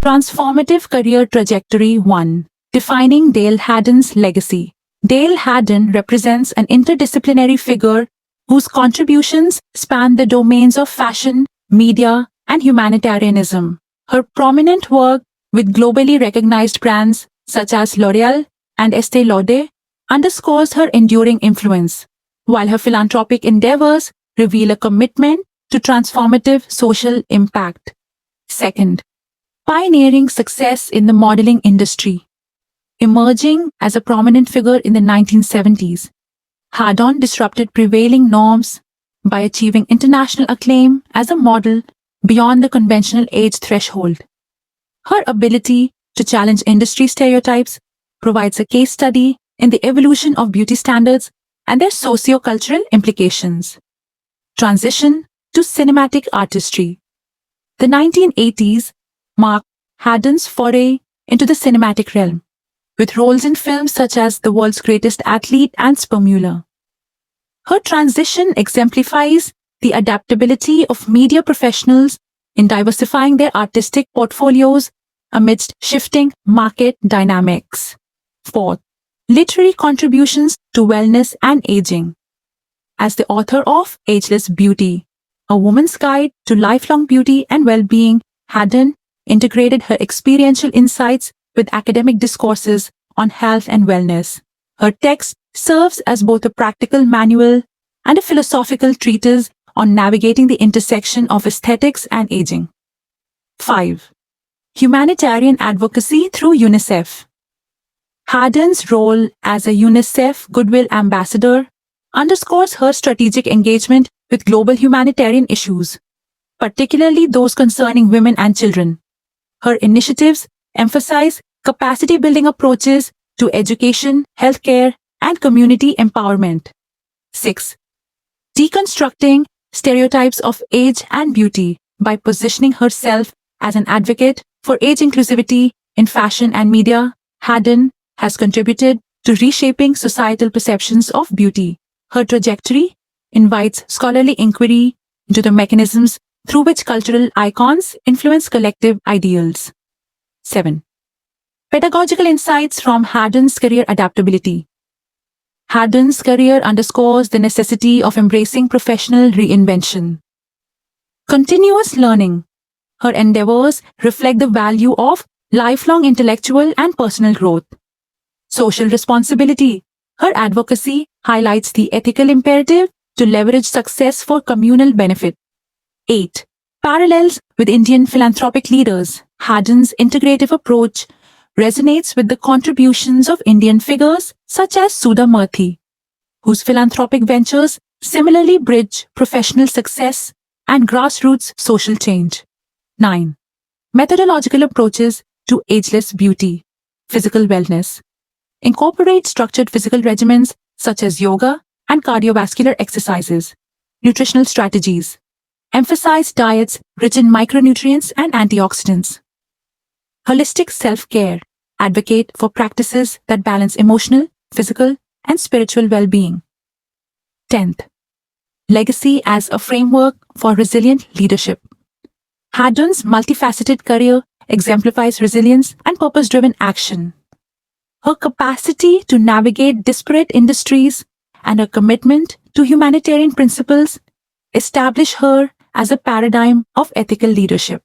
Transformative Career Trajectory 1. Defining Dale Haddon's Legacy. Dale Haddon represents an interdisciplinary figure whose contributions span the domains of fashion, media, and humanitarianism. Her prominent work with globally recognized brands such as L'Oréal and Estée Lauder underscores her enduring influence, while her philanthropic endeavors reveal a commitment to transformative social impact. Second, pioneering success in the modeling industry. Emerging as a prominent figure in the 1970s, Haddon disrupted prevailing norms by achieving international acclaim as a model beyond the conventional age threshold. Her ability to challenge industry stereotypes provides a case study in the evolution of beauty standards and their socio-cultural implications. Transition to cinematic artistry. The 1980s marked Haddon's foray into the cinematic realm, with roles in films such as The World's Greatest Athlete and Spermula. Her transition exemplifies the adaptability of media professionals in diversifying their artistic portfolios amidst shifting market dynamics. Fourth, literary contributions to wellness and aging. As the author of Ageless Beauty, A Woman's Guide to Lifelong Beauty and Well-Being, Haddon integrated her experiential insights with academic discourses on health and wellness. Her text serves as both a practical manual and a philosophical treatise on navigating the intersection of aesthetics and aging. 5. Humanitarian advocacy through UNICEF. Haddon's role as a UNICEF Goodwill Ambassador underscores her strategic engagement with global humanitarian issues, particularly those concerning women and children. Her initiatives emphasize capacity-building approaches to education, healthcare, and community empowerment. 6. Deconstructing stereotypes of age and beauty by positioning herself as an advocate for age inclusivity in fashion and media, Haddon has contributed to reshaping societal perceptions of beauty. Her trajectory invites scholarly inquiry into the mechanisms through which cultural icons influence collective ideals. 7. Pedagogical insights from Haddon's career adaptability. Haddon's career underscores the necessity of embracing professional reinvention. Continuous learning. Her endeavors reflect the value of lifelong intellectual and personal growth. Social responsibility. Her advocacy highlights the ethical imperative to leverage success for communal benefit. 8. Parallels with Indian philanthropic leaders. Haddon's integrative approach resonates with the contributions of Indian figures such as Sudha Murthy, whose philanthropic ventures similarly bridge professional success and grassroots social change. 9. Methodological approaches to ageless beauty. Physical wellness. Incorporate structured physical regimens such as yoga and cardiovascular exercises. Nutritional strategies. Emphasize diets rich in micronutrients and antioxidants. Holistic self-care. Advocate for practices that balance emotional, physical, and spiritual well-being. 10th. Legacy as a framework for resilient leadership. Haddon's multifaceted career exemplifies resilience and purpose-driven action. Her capacity to navigate disparate industries and her commitment to humanitarian principles establish her as a paradigm of ethical leadership.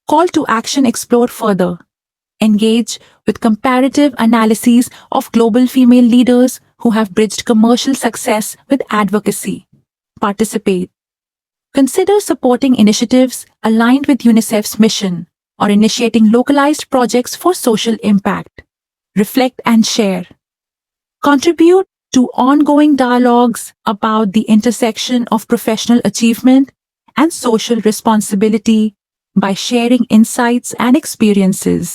Call to action: explore further. Engage with comparative analyses of global female leaders who have bridged commercial success with advocacy. Participate. Consider supporting initiatives aligned with UNICEF's mission or initiating localized projects for social impact. Reflect and share. Contribute to ongoing dialogues about the intersection of professional achievement and social responsibility by sharing insights and experiences.